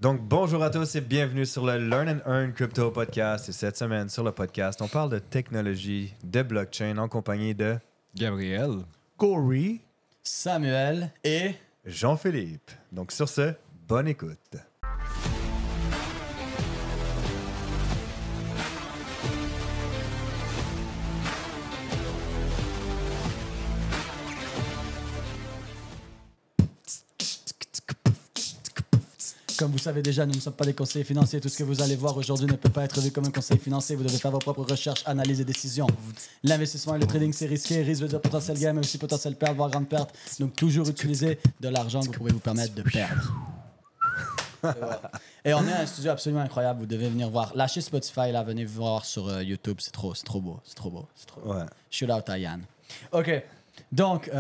Donc, bonjour à tous et bienvenue sur le Learn and Earn Crypto Podcast. Et cette semaine, sur le podcast, on parle de technologie, de blockchain en compagnie de Gabriel, Corey, Samuel et... Jean-Philippe. Donc, sur ce, bonne écoute. Comme vous savez déjà, nous ne sommes pas des conseillers financiers. Tout ce que vous allez voir aujourd'hui ne peut pas être vu comme un conseil financier. Vous devez faire vos propres recherches, analyses et décisions. L'investissement et le trading, c'est risqué. Risque veut dire potentiel gain, mais aussi potentiel perte, voire grande perte. Donc, toujours utiliser de l'argent que vous pouvez vous permettre de perdre. Et on est à un studio absolument incroyable. Vous devez venir voir. Lâchez Spotify, là, venez voir sur YouTube. C'est trop beau. Ouais. Shout out à Yann. OK. Donc,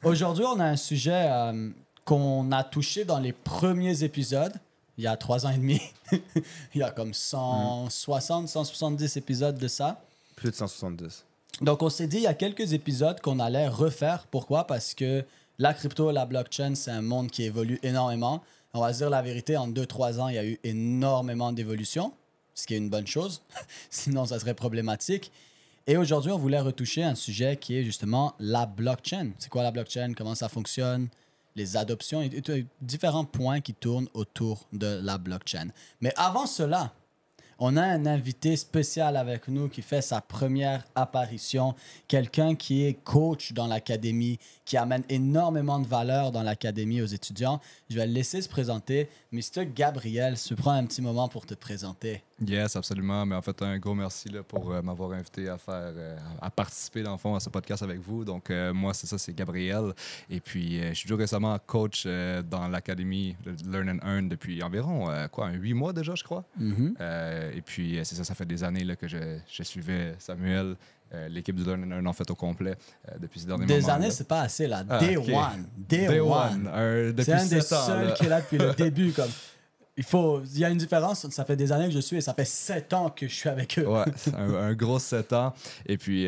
aujourd'hui, on a un sujet qu'on a touché dans les premiers épisodes, il y a 3 ans et demi. Il y a comme 160, 170 épisodes de ça. Plus de 170. Donc, on s'est dit, il y a quelques épisodes qu'on allait refaire. Pourquoi? Parce que la crypto, la blockchain, c'est un monde qui évolue énormément. On va se dire la vérité, en 2-3 ans, il y a eu énormément d'évolution, ce qui est une bonne chose. Sinon, ça serait problématique. Et aujourd'hui, on voulait retoucher un sujet qui est justement la blockchain. C'est quoi la blockchain? Comment ça fonctionne? Les adoptions et différents points qui tournent autour de la blockchain. Mais avant cela, on a un invité spécial avec nous qui fait sa première apparition. Quelqu'un qui est coach dans l'académie, qui amène énormément de valeur dans l'académie aux étudiants. Je vais le laisser se présenter. Mr. Gabriel, tu prends un petit moment pour te présenter. yes, absolument. Mais en fait, un gros merci là, pour m'avoir invité à participer, dans le fond, à ce podcast avec vous. Donc, moi, c'est Gabriel. Et puis, je suis toujours récemment coach dans l'académie de Learn and Earn depuis environ, 8 mois déjà, je crois. Et puis, c'est ça, ça fait des années là, que je suivais Samuel, l'équipe du Learn and Earn, en fait, au complet, depuis ces derniers moments. Des années, c'est pas assez, là. Day OK. one. Day one. Depuis C'est un des 7 ans, seuls là. qui est là depuis le début. Comme, il y a une différence. Ça fait des années que je suis et ça fait 7 ans que je suis avec eux. Ouais, c'est un gros 7 ans. Et puis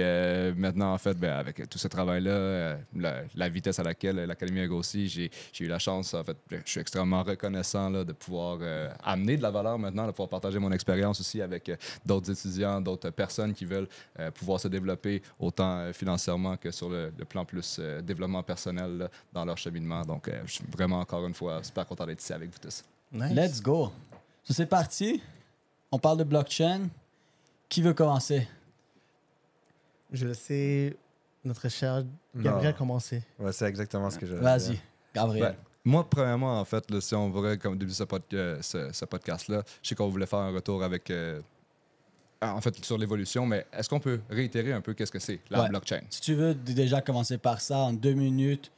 maintenant, en fait, avec tout ce travail-là, la vitesse à laquelle l'Académie a grossi, j'ai eu la chance, en fait, je suis extrêmement reconnaissant là, de pouvoir amener de la valeur maintenant, de pouvoir partager mon expérience aussi avec d'autres étudiants, d'autres personnes qui veulent pouvoir se développer autant financièrement que sur le plan plus développement personnel là, dans leur cheminement. Donc, je suis vraiment, encore une fois, super content d'être ici avec vous tous. nice. Let's go. So, c'est parti. On parle de blockchain. Qui veut commencer? Je laisser notre cher Gabriel Non. commencer. Ouais, c'est exactement ce que je Vas-y, Gabriel. Ben, moi, premièrement, en fait, là, si on voudrait, comme début ce podcast-là, je sais qu'on voulait faire un retour avec, en fait, sur l'évolution, mais est-ce qu'on peut réitérer un peu qu'est-ce que c'est, la Ouais. blockchain? Si tu veux déjà commencer par ça en 2 minutes,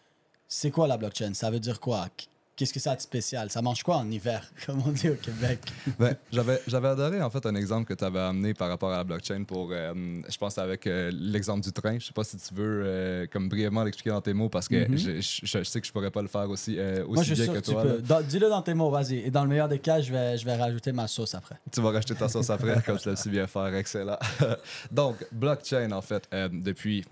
c'est quoi la blockchain? Ça veut dire quoi? Qu'est-ce que ça a de spécial? Ça mange quoi en hiver, comme on dit au Québec? Ben, j'avais adoré, en fait, un exemple que tu avais amené par rapport à la blockchain pour, je pense, avec l'exemple du train. Je sais pas si tu veux, comme brièvement l'expliquer dans tes mots, parce que je sais que je pourrais pas le faire aussi Moi, je suis bien sûr que que tu toi. peux. là. Dis-le dans tes mots, vas-y. Et dans le meilleur des cas, je vais rajouter ma sauce après. Tu vas racheter ta sauce après, comme tu l'as su bien faire. Excellent. Donc, blockchain, en fait, depuis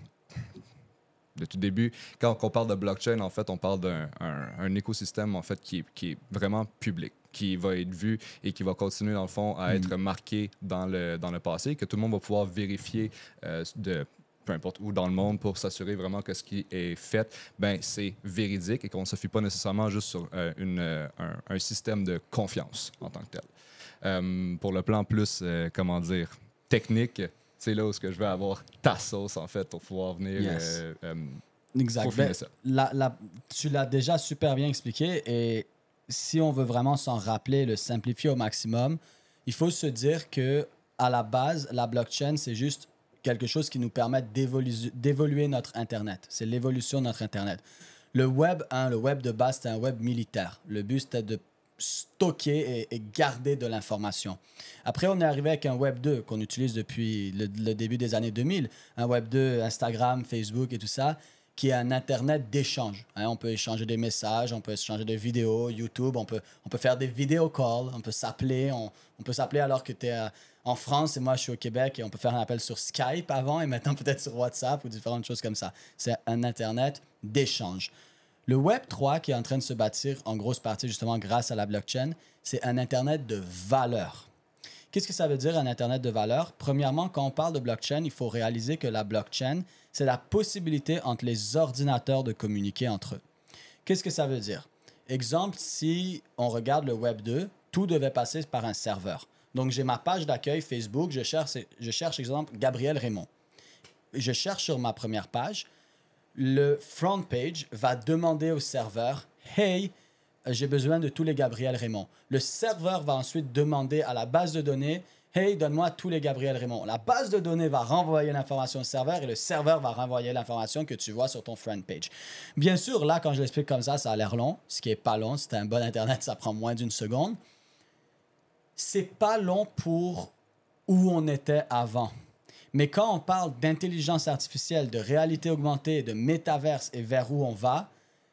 tout le début, quand on parle de blockchain, en fait, on parle d'un écosystème, en fait, qui est vraiment public, qui va être vu et qui va continuer, dans le fond, à être marqué dans le passé, que tout le monde va pouvoir vérifier peu importe où dans le monde, pour s'assurer vraiment que ce qui est fait, ben, c'est véridique et qu'on ne se fie pas nécessairement juste sur un système de confiance en tant que tel. Pour le plan plus, technique, c'est là où je vais avoir ta sauce, en fait, pour pouvoir venir Yes. Exact. peaufiner Ben, ça. tu l'as déjà super bien expliqué et si on veut vraiment s'en rappeler, le simplifier au maximum, il faut se dire que à la base, la blockchain, c'est juste quelque chose qui nous permet d'évoluer notre Internet. C'est l'évolution de notre Internet. Le web de base, c'était un web militaire. Le but, c'était de stocker et garder de l'information. Après, on est arrivé avec un Web 2 qu'on utilise depuis le début des années 2000. Un Web 2, Instagram, Facebook et tout ça, qui est un Internet d'échange. Hein, on peut échanger des messages, on peut échanger des vidéos, YouTube, on peut faire des vidéo calls, on peut s'appeler. On peut s'appeler alors que tu es en France et moi, je suis au Québec et on peut faire un appel sur Skype avant et maintenant peut-être sur WhatsApp ou différentes choses comme ça. C'est un Internet d'échange. Le Web 3 qui est en train de se bâtir en grosse partie justement grâce à la blockchain, c'est un Internet de valeur. Qu'est-ce que ça veut dire un Internet de valeur? Premièrement, quand on parle de blockchain, il faut réaliser que la blockchain, c'est la possibilité entre les ordinateurs de communiquer entre eux. Qu'est-ce que ça veut dire? Exemple, si on regarde le Web 2, tout devait passer par un serveur. Donc, j'ai ma page d'accueil Facebook, je cherche exemple, Gabriel Raymond. Je cherche sur ma première page, le front page va demander au serveur « Hey, j'ai besoin de tous les Gabriel Raymond ». Le serveur va ensuite demander à la base de données « Hey, donne-moi tous les Gabriel Raymond ». La base de données va renvoyer l'information au serveur et le serveur va renvoyer l'information que tu vois sur ton front page. Bien sûr, là, quand je l'explique comme ça a l'air long, ce qui n'est pas long. Si tu as un bon Internet, ça prend moins d'une seconde. C'est pas long pour où on était avant. Mais quand on parle d'intelligence artificielle, de réalité augmentée, de métaverse et vers où on va,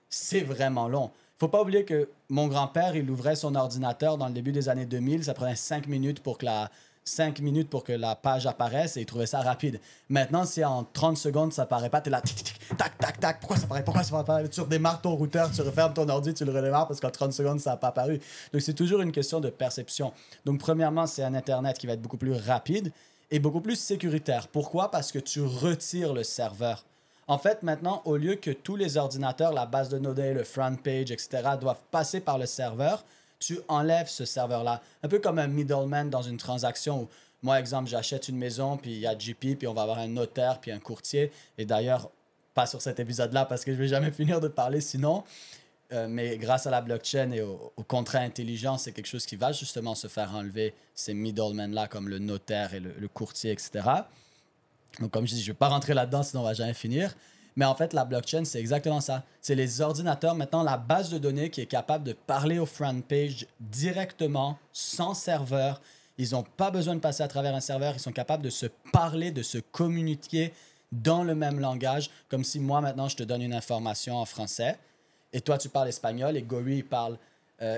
c'est vraiment long. Il ne faut pas oublier que mon grand-père, il ouvrait son ordinateur dans le début des années 2000. Ça prenait 5 minutes pour que la page apparaisse et il trouvait ça rapide. Maintenant, si en 30 secondes, ça apparaît pas, tu es là, tic, tic, tac, tac, tac, pourquoi ça apparaît? Tu redémarres ton routeur, tu refermes ton ordi, tu le redémarres parce qu'en 30 secondes, ça n'a pas apparu. Donc, c'est toujours une question de perception. Donc, premièrement, c'est un Internet qui va être beaucoup plus rapide et beaucoup plus sécuritaire. Pourquoi? Parce que tu retires le serveur. En fait, maintenant, au lieu que tous les ordinateurs, la base de données, le front page, etc., doivent passer par le serveur, tu enlèves ce serveur-là. Un peu comme un middleman dans une transaction où, moi, exemple, j'achète une maison, puis il y a JP, puis on va avoir un notaire, puis un courtier. Et d'ailleurs, pas sur cet épisode-là, parce que je ne vais jamais finir de parler sinon. Mais grâce à la blockchain et au contrat intelligent, c'est quelque chose qui va justement se faire enlever ces middlemen-là, comme le notaire et le courtier, etc. Donc, comme je dis, je ne vais pas rentrer là-dedans, sinon on ne va jamais finir. Mais en fait, la blockchain, c'est exactement ça. C'est les ordinateurs, maintenant, la base de données qui est capable de parler au front page directement, sans serveur. Ils n'ont pas besoin de passer à travers un serveur. Ils sont capables de se parler, de se communiquer dans le même langage. Comme si moi, maintenant, je te donne une information en français et toi, tu parles espagnol et Gori, il parle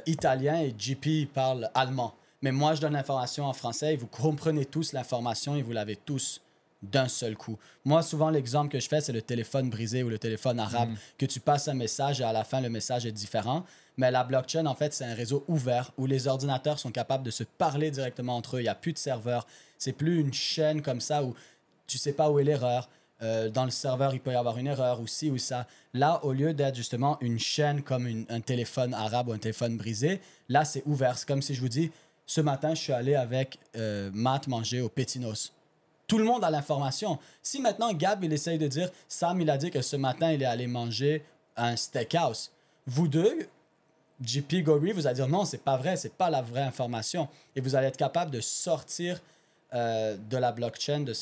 italien et JP, il parle allemand. Mais moi, je donne l'information en français et vous comprenez tous l'information et vous l'avez tous d'un seul coup. Moi, souvent, l'exemple que je fais, c'est le téléphone brisé ou le téléphone arabe, que tu passes un message et à la fin, le message est différent. Mais la blockchain, en fait, c'est un réseau ouvert où les ordinateurs sont capables de se parler directement entre eux. Il n'y a plus de serveur. C'est plus une chaîne comme ça où tu ne sais pas où est l'erreur. Dans le serveur, il peut y avoir une erreur ou ci ou ça. Là, au lieu d'être justement une chaîne comme un téléphone arabe ou un téléphone brisé, là, c'est ouvert. C'est comme si je vous dis, ce matin, je suis allé avec Matt manger au Petinos. Tout le monde a l'information. Si maintenant, Gab, il essaye de dire, Sam, il a dit que ce matin, il est allé manger à un steakhouse. Vous deux, JP, Gori, vous allez dire, non, c'est pas vrai, c'est pas la vraie information. Et vous allez être capable de sortir de la blockchain de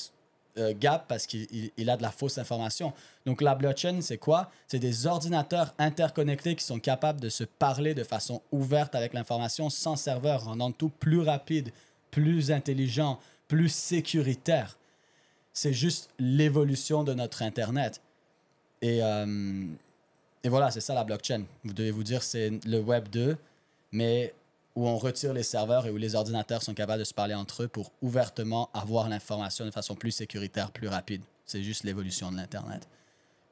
Gab parce qu'il a de la fausse information. Donc, la blockchain, c'est quoi? C'est des ordinateurs interconnectés qui sont capables de se parler de façon ouverte avec l'information sans serveur, rendant tout plus rapide, plus intelligent, plus sécuritaire. C'est juste l'évolution de notre Internet. Et voilà, c'est ça la blockchain. Vous devez vous dire c'est le Web 2, mais où on retire les serveurs et où les ordinateurs sont capables de se parler entre eux pour ouvertement avoir l'information de façon plus sécuritaire, plus rapide. C'est juste l'évolution de l'Internet.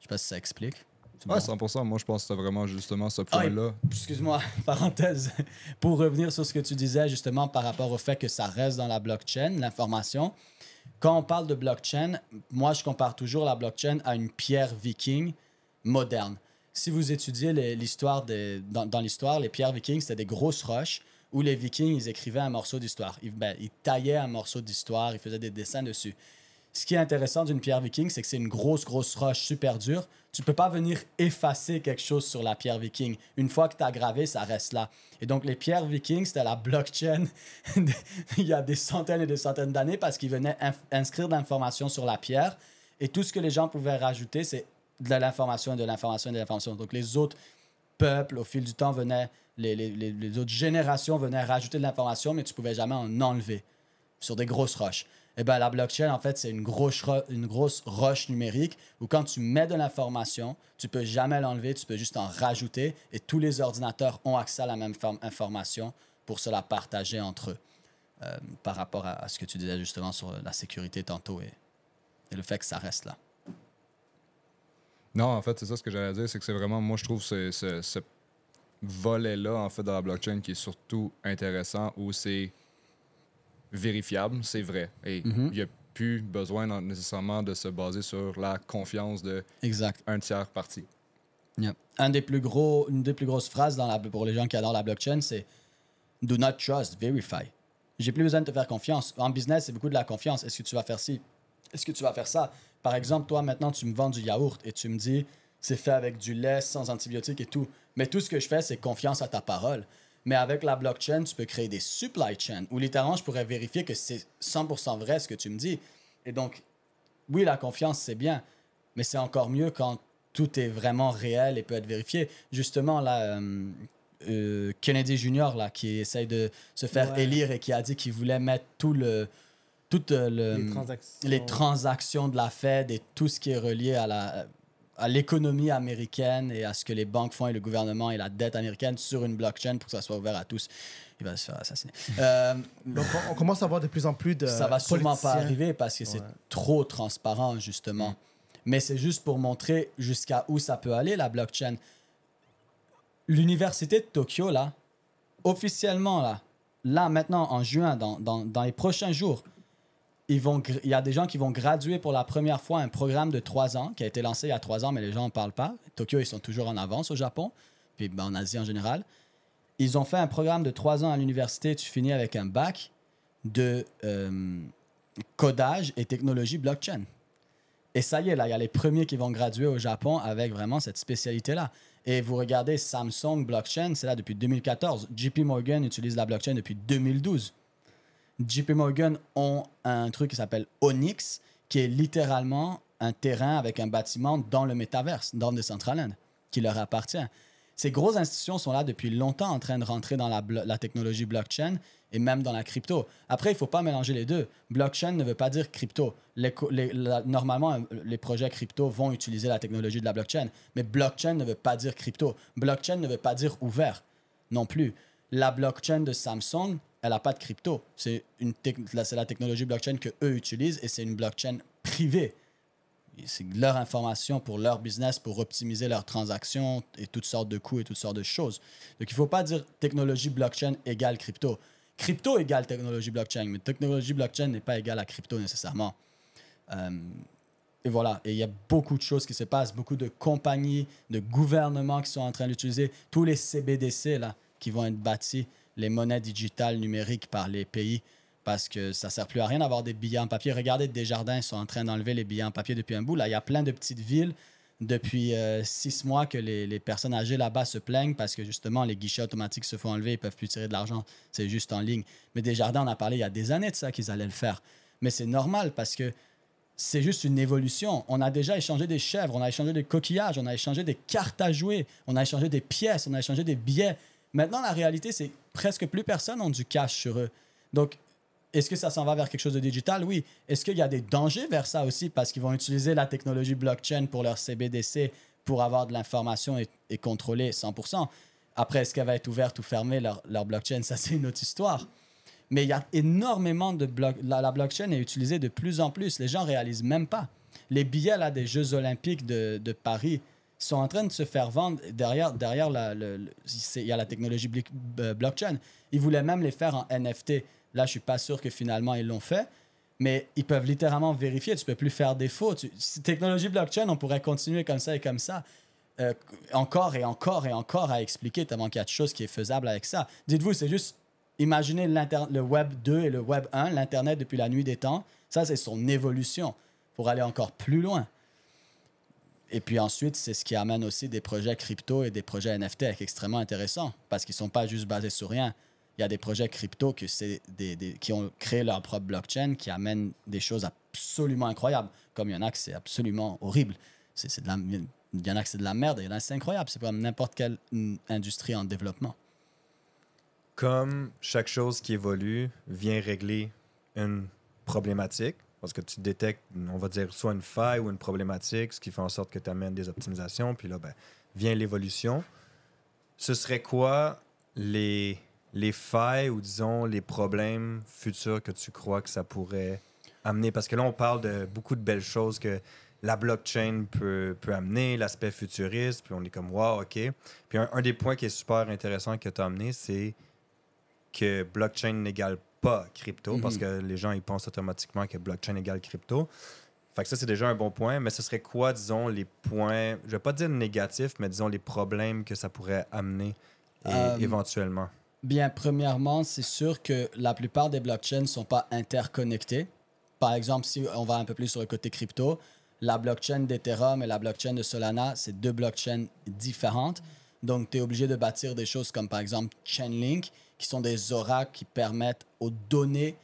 Je ne sais pas si ça explique. Ouais, 100%. Moi, je pense que c'est vraiment justement ce point-là. Excuse-moi, parenthèse. Pour revenir sur ce que tu disais justement par rapport au fait que ça reste dans la blockchain, l'information. Quand on parle de blockchain, moi, je compare toujours la blockchain à une pierre viking moderne. Si vous étudiez l'histoire, dans l'histoire, les pierres vikings, c'était des grosses roches où les vikings, ils écrivaient un morceau d'histoire. Ils taillaient un morceau d'histoire, ils faisaient des dessins dessus. Ce qui est intéressant d'une pierre viking, c'est que c'est une grosse roche super dure. Tu ne peux pas venir effacer quelque chose sur la pierre viking. Une fois que tu as gravé, ça reste là. Et donc, les pierres vikings, c'était la blockchain il y a des centaines et des centaines d'années parce qu'ils venaient inscrire de l'information sur la pierre. Et tout ce que les gens pouvaient rajouter, c'est de l'information, de l'information, de l'information. Donc, les autres peuples, au fil du temps, venaient, les autres générations venaient rajouter de l'information, mais tu ne pouvais jamais en enlever sur des grosses roches. Eh bien, la blockchain, en fait, c'est une grosse roche numérique où quand tu mets de l'information, tu ne peux jamais l'enlever, tu peux juste en rajouter et tous les ordinateurs ont accès à la même information pour se la partager entre eux. Par rapport à ce que tu disais justement sur la sécurité tantôt et le fait que ça reste là. Non, en fait, c'est ça ce que j'allais dire, c'est que c'est vraiment, moi, je trouve ce volet-là, en fait, dans la blockchain qui est surtout intéressant, où c'est vérifiable, c'est vrai. Et il n'y a plus besoin nécessairement de se baser sur la confiance de Exact. un tiers parti. Yeah. Une des plus grosses phrases pour les gens qui adorent la blockchain, c'est Do not trust, verify. J'ai plus besoin de te faire confiance. En business, c'est beaucoup de la confiance. Est-ce que tu vas faire ci? Est-ce que tu vas faire ça? Par exemple, toi, maintenant, tu me vends du yaourt et tu me dis c'est fait avec du lait, sans antibiotiques et tout. Mais tout ce que je fais, c'est confiance à ta parole. Mais avec la blockchain, tu peux créer des supply chains où littéralement, je pourrais vérifier que c'est 100% vrai ce que tu me dis. Et donc, oui, la confiance, c'est bien, mais c'est encore mieux quand tout est vraiment réel et peut être vérifié. Justement, là, Kennedy Jr., là, qui essaye de se faire élire et qui a dit qu'il voulait mettre les transactions de la Fed et tout ce qui est relié à l'économie américaine et à ce que les banques font et le gouvernement et la dette américaine sur une blockchain pour que ça soit ouvert à tous. Il va se faire assassiner. Donc, on commence à voir de plus en plus de ça va sûrement pas politiciens. arriver parce que c'est trop transparent, justement. Mais c'est juste pour montrer jusqu'à où ça peut aller, la blockchain. L'université de Tokyo, là, officiellement, là maintenant, en juin, dans les prochains jours, il y a des gens qui vont graduer pour la première fois un programme de 3 ans qui a été lancé il y a 3 ans, mais les gens n'en parlent pas. Tokyo, ils sont toujours en avance au Japon, puis en Asie en général. Ils ont fait un programme de 3 ans à l'université. Tu finis avec un bac de codage et technologie blockchain. Et ça y est, là, il y a les premiers qui vont graduer au Japon avec vraiment cette spécialité-là. Et vous regardez Samsung Blockchain, c'est là depuis 2014. JP Morgan utilise la blockchain depuis 2012. JP Morgan ont un truc qui s'appelle Onyx, qui est littéralement un terrain avec un bâtiment dans le métaverse, dans Decentraland, qui leur appartient. Ces grosses institutions sont là depuis longtemps en train de rentrer dans la technologie blockchain et même dans la crypto. Après, il ne faut pas mélanger les deux. Blockchain ne veut pas dire crypto. Normalement, les projets crypto vont utiliser la technologie de la blockchain, mais blockchain ne veut pas dire crypto. Blockchain ne veut pas dire ouvert non plus. La blockchain de Samsung, elle n'a pas de crypto. C'est la technologie blockchain qu'eux utilisent et c'est une blockchain privée. C'est leur information pour leur business, pour optimiser leurs transactions et toutes sortes de coûts et toutes sortes de choses. Donc, il ne faut pas dire technologie blockchain égale crypto. Crypto égale technologie blockchain, mais technologie blockchain n'est pas égale à crypto nécessairement. Et voilà. Et il y a beaucoup de choses qui se passent, beaucoup de compagnies, de gouvernements qui sont en train d'utiliser tous les CBDC là, qui vont être bâtis, les monnaies digitales numériques par les pays. Parce que ça ne sert plus à rien d'avoir des billets en papier. Regardez, Desjardins sont en train d'enlever les billets en papier depuis un bout. Là, il y a plein de petites villes depuis 6 mois que les personnes âgées là-bas se plaignent parce que justement, les guichets automatiques se font enlever, ils ne peuvent plus tirer de l'argent. C'est juste en ligne. Mais Desjardins, on a parlé il y a des années de ça qu'ils allaient le faire. Mais c'est normal parce que c'est juste une évolution. On a déjà échangé des chèvres, on a échangé des coquillages, on a échangé des cartes à jouer, on a échangé des pièces, on a échangé des billets. Maintenant, la réalité, c'est que presque plus personne n'a du cash sur eux. Donc, est-ce que ça s'en va vers quelque chose de digital? Oui. Est-ce qu'il y a des dangers vers ça aussi parce qu'ils vont utiliser la technologie blockchain pour leur CBDC pour avoir de l'information et contrôler 100%? Après, est-ce qu'elle va être ouverte ou fermée, leur blockchain? Ça, c'est une autre histoire. Mais il y a énormément de la blockchain est utilisée de plus en plus. Les gens ne réalisent même pas. Les billets là, des Jeux olympiques de Paris sont en train de se faire vendre. Derrière il y a la technologie blockchain. Ils voulaient même les faire en NFT. Là, je ne suis pas sûr que finalement, ils l'ont fait. Mais ils peuvent littéralement vérifier. Tu ne peux plus faire défaut. Technologie blockchain, on pourrait continuer comme ça et comme ça. Encore et encore et encore à expliquer tellement qu'il y a de choses qui est faisable avec ça. Dites-vous, c'est juste... Imaginez le Web 2 et le Web 1, l'Internet depuis la nuit des temps. Ça, c'est son évolution pour aller encore plus loin. Et puis ensuite, c'est ce qui amène aussi des projets crypto et des projets NFT extrêmement intéressants parce qu'ils ne sont pas juste basés sur rien. Il y a des projets crypto qui ont créé leur propre blockchain qui amènent des choses absolument incroyables. Comme il y en a que c'est absolument horrible. Il y en a que c'est de la merde et il y en a que c'est incroyable. C'est comme n'importe quelle industrie en développement. Comme chaque chose qui évolue vient régler une problématique, parce que tu détectes, on va dire, soit une faille ou une problématique, ce qui fait en sorte que tu amènes des optimisations, puis là, vient l'évolution. Ce serait quoi les failles ou, disons, les problèmes futurs que tu crois que ça pourrait amener? Parce que là, on parle de beaucoup de belles choses, qu'il la blockchain peut amener, l'aspect futuriste, puis on est comme, wow, OK. Puis un des points qui est super intéressant que tu as amené, c'est que blockchain n'égale pas crypto, parce que les gens, ils pensent automatiquement que blockchain égale crypto. Fait que ça, c'est déjà un bon point, mais ce serait quoi, disons, les points, je vais pas dire négatifs, mais disons les problèmes que ça pourrait amener éventuellement? Bien, premièrement, c'est sûr que la plupart des blockchains ne sont pas interconnectés. Par exemple, si on va un peu plus sur le côté crypto, la blockchain d'Ethereum et la blockchain de Solana, c'est deux blockchains différentes. Donc, tu es obligé de bâtir des choses comme, par exemple, Chainlink, qui sont des oracles qui permettent aux données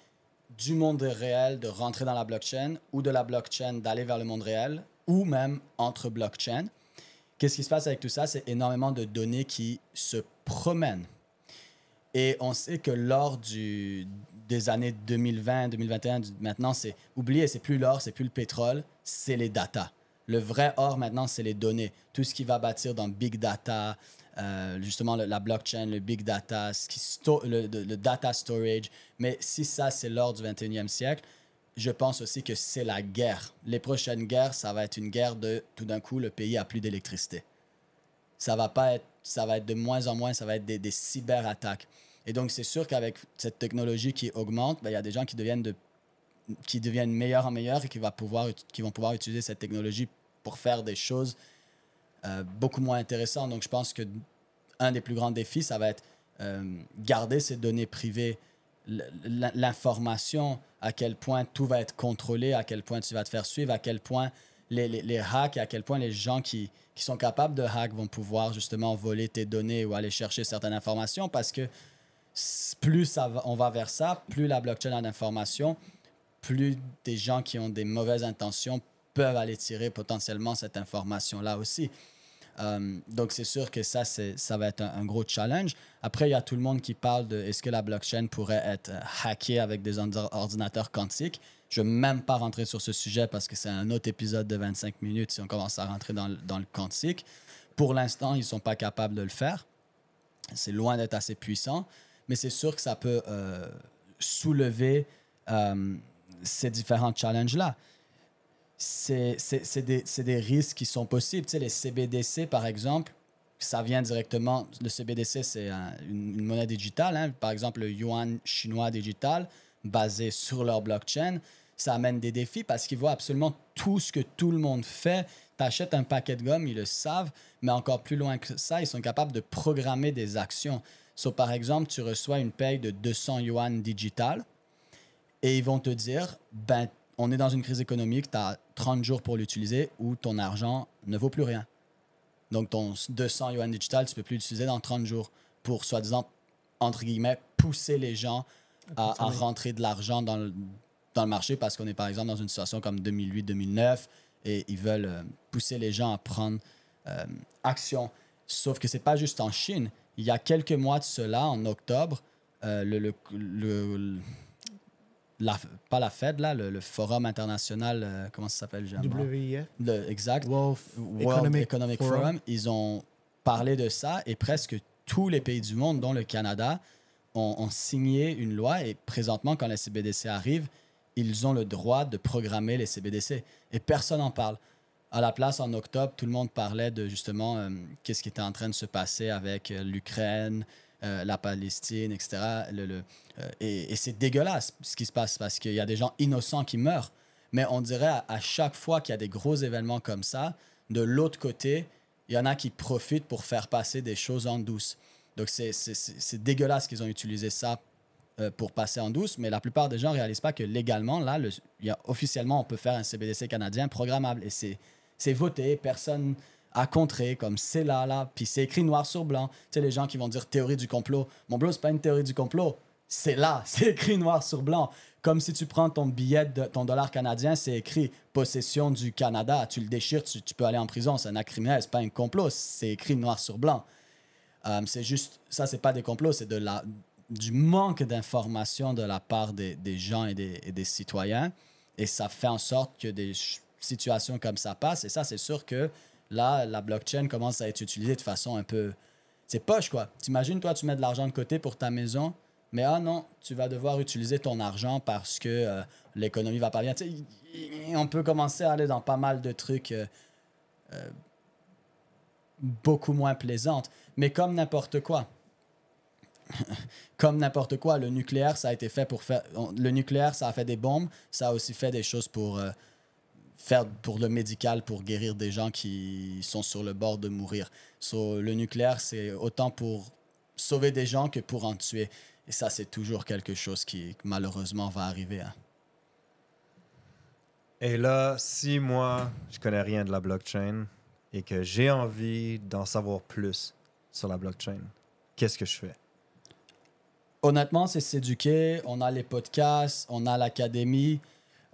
du monde réel de rentrer dans la blockchain ou de la blockchain d'aller vers le monde réel ou même entre blockchains. Qu'est-ce qui se passe avec tout ça? C'est énormément de données qui se promènent. Et on sait que lors des années 2020, 2021, maintenant, c'est plus l'or, c'est plus le pétrole, c'est les data. Le vrai or maintenant, c'est les données. Tout ce qui va bâtir dans Big Data, justement la blockchain, le Big Data, le data storage. Mais si ça, c'est l'or du 21e siècle, je pense aussi que c'est la guerre. Les prochaines guerres, ça va être une guerre de, tout d'un coup, le pays a plus d'électricité. Ça va être de moins en moins, ça va être des cyberattaques. Et donc, c'est sûr qu'avec cette technologie qui augmente, il y a des gens qui deviennent meilleurs en meilleurs et qui vont pouvoir utiliser cette technologie pour faire des choses beaucoup moins intéressantes. Donc, je pense que un des plus grands défis, ça va être garder ces données privées, l'information, à quel point tout va être contrôlé, à quel point tu vas te faire suivre, à quel point les hacks et à quel point les gens qui sont capables de hack vont pouvoir justement voler tes données ou aller chercher certaines informations parce que plus on va vers ça, plus la blockchain a d'informations, plus des gens qui ont des mauvaises intentions peuvent aller tirer potentiellement cette information-là aussi. Donc, c'est sûr que ça va être un gros challenge. Après, il y a tout le monde qui parle de est-ce que la blockchain pourrait être hackée avec des ordinateurs quantiques. Je ne veux même pas rentrer sur ce sujet parce que c'est un autre épisode de 25 minutes si on commence à rentrer dans le quantique. Pour l'instant, ils ne sont pas capables de le faire. C'est loin d'être assez puissant, mais c'est sûr que ça peut soulever ces différents challenges-là. C'est des risques qui sont possibles. Tu sais, les CBDC, par exemple, ça vient directement... Le CBDC, c'est une monnaie digitale. Hein. Par exemple, le yuan chinois digital, basé sur leur blockchain, ça amène des défis parce qu'ils voient absolument tout ce que tout le monde fait. Tu achètes un paquet de gomme, ils le savent, mais encore plus loin que ça, ils sont capables de programmer des actions. So, par exemple, tu reçois une paye de 200 yuan digital et ils vont te dire, ben, on est dans une crise économique, tu as 30 jours pour l'utiliser ou ton argent ne vaut plus rien. Donc, ton 200 yuan digital, tu ne peux plus l'utiliser dans 30 jours pour, soi-disant, entre guillemets, pousser les gens à rentrer de l'argent dans le marché parce qu'on est, par exemple, dans une situation comme 2008-2009 et ils veulent pousser les gens à prendre action. Sauf que ce n'est pas juste en Chine. Il y a quelques mois de cela, en octobre, pas la Fed, là, le Forum international, comment ça s'appelle? WIF. Exact. World Economic Forum. Ils ont parlé de ça et presque tous les pays du monde, dont le Canada, ont signé une loi et présentement, quand les CBDC arrivent, ils ont le droit de programmer les CBDC et personne n'en parle. À la place, en octobre, tout le monde parlait de justement qu'est-ce qui était en train de se passer avec l'Ukraine, la Palestine, etc. Et c'est dégueulasse ce qui se passe parce qu'il y a des gens innocents qui meurent. Mais on dirait à chaque fois qu'il y a des gros événements comme ça, de l'autre côté, il y en a qui profitent pour faire passer des choses en douce. Donc c'est dégueulasse qu'ils ont utilisé ça pour passer en douce, mais la plupart des gens ne réalisent pas que légalement, là, officiellement, on peut faire un CBDC canadien programmable. Et c'est voté, personne a contré, comme c'est là, puis c'est écrit noir sur blanc. Tu sais, les gens qui vont dire théorie du complot. Mon bro, c'est pas une théorie du complot. C'est là, c'est écrit noir sur blanc. Comme si tu prends ton billet, ton dollar canadien, c'est écrit possession du Canada. Tu le déchires, tu peux aller en prison. C'est un acte criminel, c'est pas un complot. C'est écrit noir sur blanc. C'est juste, ça, c'est pas des complots, c'est du manque d'information de la part des gens et des citoyens. Et ça fait en sorte que des situations comme ça passent. Et ça, c'est sûr que là, la blockchain commence à être utilisée de façon un peu... C'est poche, quoi. T'imagines, toi, tu mets de l'argent de côté pour ta maison, Mais ah non, tu vas devoir utiliser ton argent parce que l'économie va pas bien. Tu sais, on peut commencer à aller dans pas mal de trucs beaucoup moins plaisantes. Mais comme n'importe quoi, le nucléaire, ça a été fait pour faire... Le nucléaire, ça a fait des bombes, ça a aussi fait des choses pour faire pour le médical, pour guérir des gens qui sont sur le bord de mourir. Le nucléaire, c'est autant pour sauver des gens que pour en tuer. Et ça, c'est toujours quelque chose qui, malheureusement, va arriver. Hein. Et là, si moi, je connais rien de la blockchain et que j'ai envie d'en savoir plus sur la blockchain, qu'est-ce que je fais? Honnêtement, c'est s'éduquer. On a les podcasts, on a l'académie.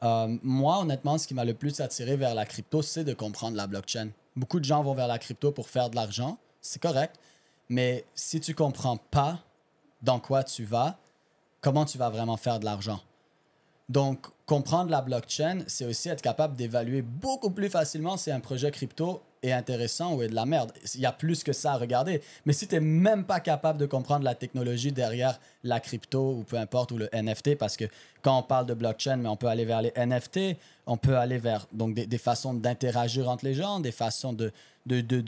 Moi, honnêtement, ce qui m'a le plus attiré vers la crypto, c'est de comprendre la blockchain. Beaucoup de gens vont vers la crypto pour faire de l'argent. C'est correct. Mais si tu comprends pas dans quoi tu vas, comment tu vas vraiment faire de l'argent? Donc, comprendre la blockchain, c'est aussi être capable d'évaluer beaucoup plus facilement si un projet crypto est intéressant ou est de la merde. Il y a plus que ça à regarder. Mais si tu n'es même pas capable de comprendre la technologie derrière la crypto ou peu importe, ou le NFT, parce que quand on parle de blockchain, mais on peut aller vers les NFT, on peut aller vers donc, des façons d'interagir entre les gens, des façons de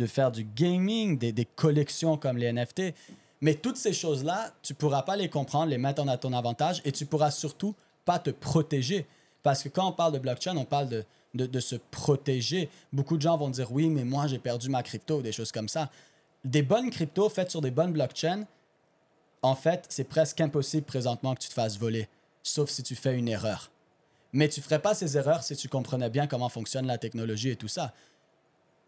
faire du gaming, des collections comme les NFT. Mais toutes ces choses-là, tu ne pourras pas les comprendre, les mettre à ton avantage et tu ne pourras surtout pas te protéger. Parce que quand on parle de blockchain, on parle de se protéger. Beaucoup de gens vont dire « Oui, mais moi, j'ai perdu ma crypto » ou des choses comme ça. Des bonnes cryptos faites sur des bonnes blockchains, en fait, c'est presque impossible présentement que tu te fasses voler, sauf si tu fais une erreur. Mais tu ne ferais pas ces erreurs si tu comprenais bien comment fonctionne la technologie et tout ça.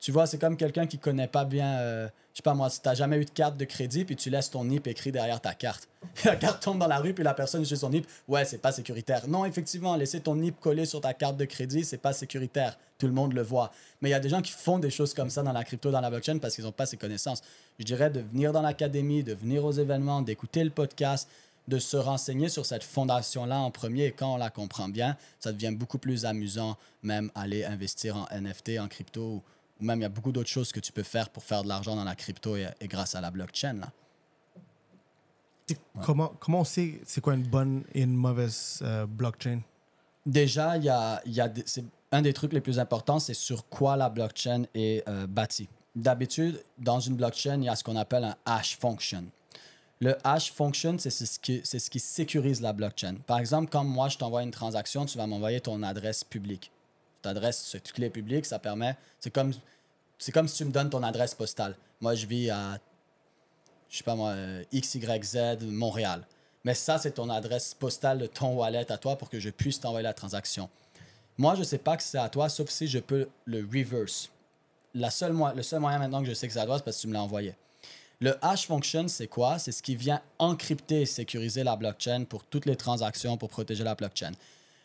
Tu vois, c'est comme quelqu'un qui ne connaît pas bien, je sais pas moi, si tu n'as jamais eu de carte de crédit puis tu laisses ton NIP écrit derrière ta carte. La carte tombe dans la rue puis la personne utilise son NIP. Ouais, c'est pas sécuritaire. Non, effectivement, laisser ton NIP collé sur ta carte de crédit, c'est pas sécuritaire. Tout le monde le voit. Mais il y a des gens qui font des choses comme ça dans la crypto, dans la blockchain parce qu'ils n'ont pas ces connaissances. Je dirais de venir dans l'académie, de venir aux événements, d'écouter le podcast, de se renseigner sur cette fondation-là en premier. Et quand on la comprend bien, ça devient beaucoup plus amusant, même aller investir en NFT, en crypto, ou même il y a beaucoup d'autres choses que tu peux faire pour faire de l'argent dans la crypto et grâce à la blockchain. Là. Comment on sait c'est quoi une bonne et une mauvaise blockchain? Déjà, c'est un des trucs les plus importants, c'est sur quoi la blockchain est bâtie. D'habitude, dans une blockchain, il y a ce qu'on appelle un hash function. Le hash function, c'est ce qui sécurise la blockchain. Par exemple, quand moi, je t'envoie une transaction, tu vas m'envoyer ton adresse publique. Cette adresse, cette clé publique, ça permet... C'est comme si tu me donnes ton adresse postale. Moi, je vis à, je sais pas moi, XYZ, Montréal. Mais ça, c'est ton adresse postale de ton wallet à toi pour que je puisse t'envoyer la transaction. Moi, je sais pas que c'est à toi, sauf si je peux le reverse. Le seul moyen maintenant que je sais que c'est à toi, c'est parce que tu me l'as envoyé. Le hash function, c'est quoi? C'est ce qui vient encrypter et sécuriser la blockchain pour toutes les transactions, pour protéger la blockchain.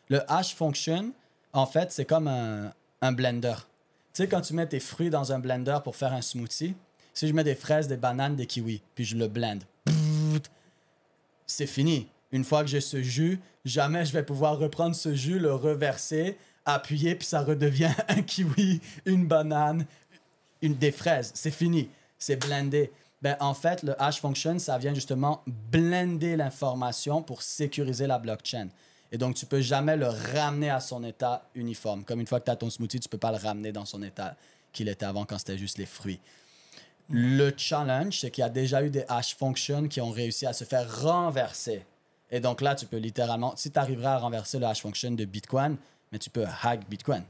Le hash function, en fait, c'est comme un blender. Tu sais, quand tu mets tes fruits dans un blender pour faire un smoothie, si je mets des fraises, des bananes, des kiwis, puis je le blende, c'est fini. Une fois que j'ai ce jus, jamais je vais pouvoir reprendre ce jus, le reverser, appuyer, puis ça redevient un kiwi, une banane, des fraises. C'est fini. C'est blendé. Ben, en fait, le hash function, ça vient justement blender l'information pour sécuriser la blockchain. Et donc, tu ne peux jamais le ramener à son état uniforme. Comme une fois que tu as ton smoothie, tu ne peux pas le ramener dans son état qu'il était avant quand c'était juste les fruits. Le challenge, c'est qu'il y a déjà eu des hash functions qui ont réussi à se faire renverser. Et donc là, tu peux littéralement... Si tu arriverais à renverser le hash function de Bitcoin, mais tu peux hack Bitcoin.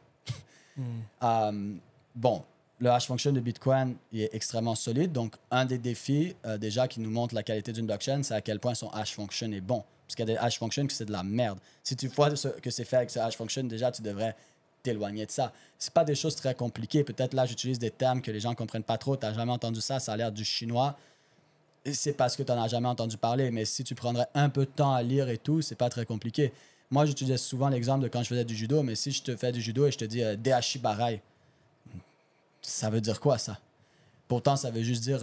Bon, le hash function de Bitcoin il est extrêmement solide. Donc, un des défis déjà qui nous montre la qualité d'une blockchain, c'est à quel point son hash function est bon. Parce qu'il y a des hash functions que c'est de la merde. Si tu vois que c'est fait avec ce hash function, déjà, tu devrais t'éloigner de ça. C'est pas des choses très compliquées. Peut-être là, j'utilise des termes que les gens ne comprennent pas trop. Tu n'as jamais entendu ça, ça a l'air du chinois. C'est parce que tu n'en as jamais entendu parler. Mais si tu prendrais un peu de temps à lire et tout, c'est pas très compliqué. Moi, j'utilisais souvent l'exemple de quand je faisais du judo. Mais si je te fais du judo et je te dis Dehashi Barai, ça veut dire quoi, ça? Pourtant, ça veut juste dire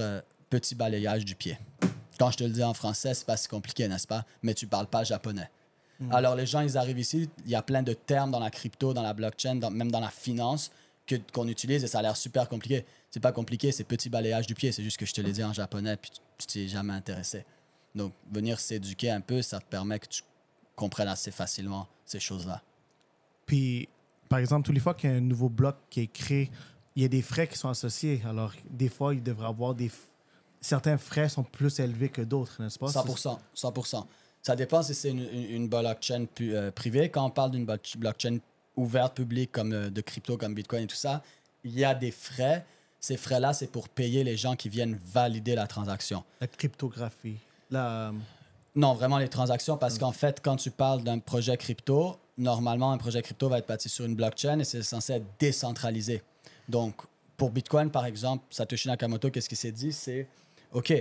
petit balayage du pied. Quand je te le dis en français, c'est pas si compliqué, n'est-ce pas? Mais tu parles pas japonais. Alors, les gens, ils arrivent ici, il y a plein de termes dans la crypto, dans la blockchain, même dans la finance, qu'on utilise et ça a l'air super compliqué. C'est pas compliqué, c'est petit balayage du pied. C'est juste que je te l'ai dit en japonais puis tu t'y es jamais intéressé. Donc, venir s'éduquer un peu, ça te permet que tu comprennes assez facilement ces choses-là. Puis, par exemple, tous les fois qu'il y a un nouveau bloc qui est créé, il y a des frais qui sont associés. Alors, des fois, il devrait avoir certains frais sont plus élevés que d'autres, n'est-ce pas? 100%. Ça dépend si c'est une blockchain privée. Quand on parle d'une blockchain ouverte, publique, comme de crypto, comme Bitcoin et tout ça, il y a des frais. Ces frais-là, c'est pour payer les gens qui viennent valider la transaction. La cryptographie. Non, vraiment les transactions, parce qu'en fait, quand tu parles d'un projet crypto, normalement, un projet crypto va être bâti sur une blockchain et c'est censé être décentralisé. Donc, pour Bitcoin, par exemple, Satoshi Nakamoto, qu'est-ce qu'il s'est dit? C'est, OK,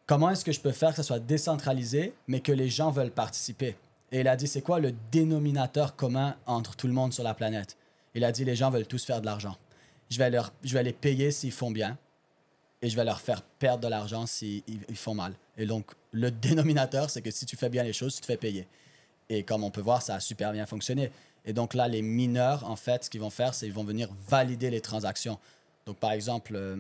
comment est-ce que je peux faire que ça soit décentralisé, mais que les gens veulent participer? Et il a dit, c'est quoi le dénominateur commun entre tout le monde sur la planète? Il a dit, les gens veulent tous faire de l'argent. Je vais les payer s'ils font bien et je vais leur faire perdre de l'argent s'ils font mal. Et donc, le dénominateur, c'est que si tu fais bien les choses, tu te fais payer. Et comme on peut voir, ça a super bien fonctionné. Et donc là, les mineurs, en fait, ce qu'ils vont faire, c'est qu'ils vont venir valider les transactions. Donc, par exemple,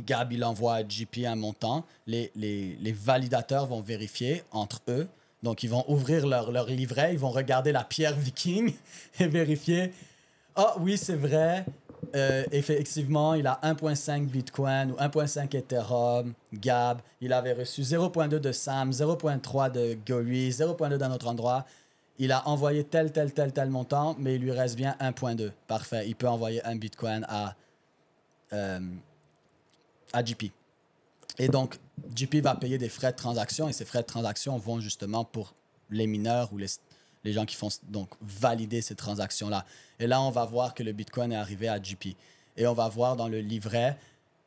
Gab, il envoie à JP un montant. Les validateurs vont vérifier entre eux. Donc, ils vont ouvrir leur livret, ils vont regarder la pierre viking et vérifier. Ah oui, c'est vrai. Effectivement, il a 1.5 Bitcoin ou 1.5 Ethereum. Gab, il avait reçu 0.2 de Sam, 0.3 de Gori, 0.2 d'un autre endroit. Il a envoyé tel montant, mais il lui reste bien 1.2. Parfait. Il peut envoyer un Bitcoin à JP. Et donc, JP va payer des frais de transaction et ces frais de transaction vont justement pour les mineurs ou les gens qui font donc valider ces transactions-là. Et là, on va voir que le Bitcoin est arrivé à JP. Et on va voir dans le livret,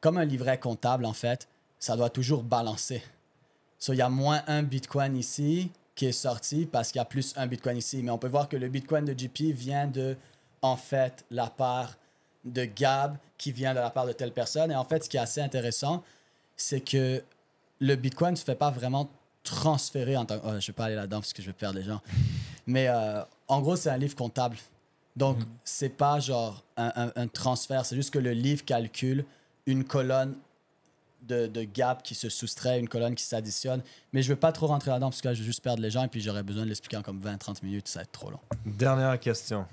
comme un livret comptable, en fait, ça doit toujours balancer. Il y a moins un Bitcoin ici qui est sorti parce qu'il y a plus un Bitcoin ici. Mais on peut voir que le Bitcoin de JP vient de, en fait, la part de Gab qui vient de la part de telle personne. Et en fait, ce qui est assez intéressant, c'est que le Bitcoin ne se fait pas vraiment transférer en tant que... Oh, je ne vais pas aller là-dedans parce que je vais perdre les gens. Mais en gros, c'est un livre comptable. Donc, c'est pas genre un transfert. C'est juste que le livre calcule une colonne de gap qui se soustrait, une colonne qui s'additionne. Mais je veux pas trop rentrer là-dedans parce que là, je vais juste perdre les gens et puis j'aurais besoin de l'expliquer en comme 20-30 minutes. Ça va être trop long. Dernière question.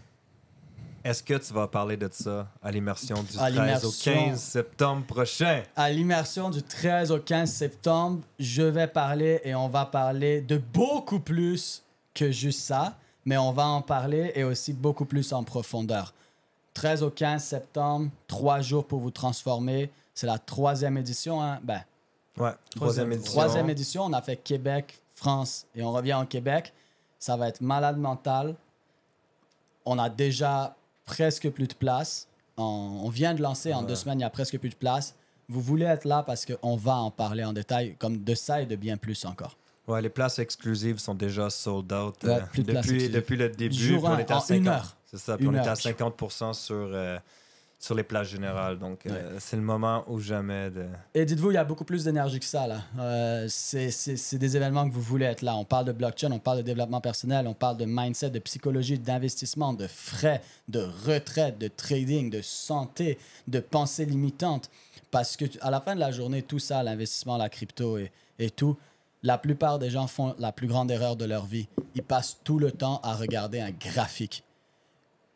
Est-ce que tu vas parler de ça à l'immersion du 13 au 15 septembre prochain? À l'immersion du 13 au 15 septembre, je vais parler et on va parler de beaucoup plus que juste ça, mais on va en parler et aussi beaucoup plus en profondeur. 13 au 15 septembre, 3 jours pour vous transformer. C'est la 3e édition, hein? Ben, ouais, 3e édition. 3e édition, on a fait Québec, France et on revient au Québec. Ça va être malade mental. On a déjà presque plus de place. On vient de lancer en 2 semaines, il y a presque plus de place. Vous voulez être là parce qu'on va en parler en détail, comme de ça et de bien plus encore. Ouais, les places exclusives sont déjà sold out depuis le début. Jour on était à 50. Une heure. C'est ça, puis on était à 50% sur les places générales. Donc, c'est le moment ou jamais de... Et dites-vous, il y a beaucoup plus d'énergie que ça, là. C'est des événements que vous voulez être là. On parle de blockchain, on parle de développement personnel, on parle de mindset, de psychologie, d'investissement, de frais, de retraite, de trading, de santé, de pensée limitante. Parce que à la fin de la journée, tout ça, l'investissement, la crypto et tout, la plupart des gens font la plus grande erreur de leur vie. Ils passent tout le temps à regarder un graphique.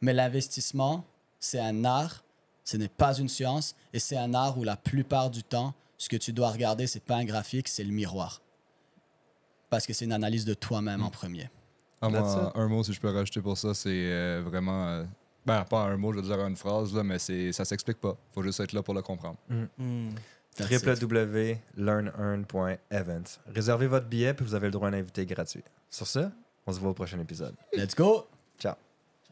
Mais l'investissement, c'est un art. Ce n'est pas une science et c'est un art où la plupart du temps, ce que tu dois regarder, ce n'est pas un graphique, c'est le miroir. Parce que c'est une analyse de toi-même en premier. Moi, un mot, si je peux rajouter pour ça, c'est vraiment... pas un mot, je veux dire une phrase, là, mais ça s'explique pas. Il faut juste être là pour le comprendre. www.learnearn.event. Réservez votre billet puis vous avez le droit à un invité gratuit. Sur ce, on se voit au prochain épisode. Let's go! Ciao.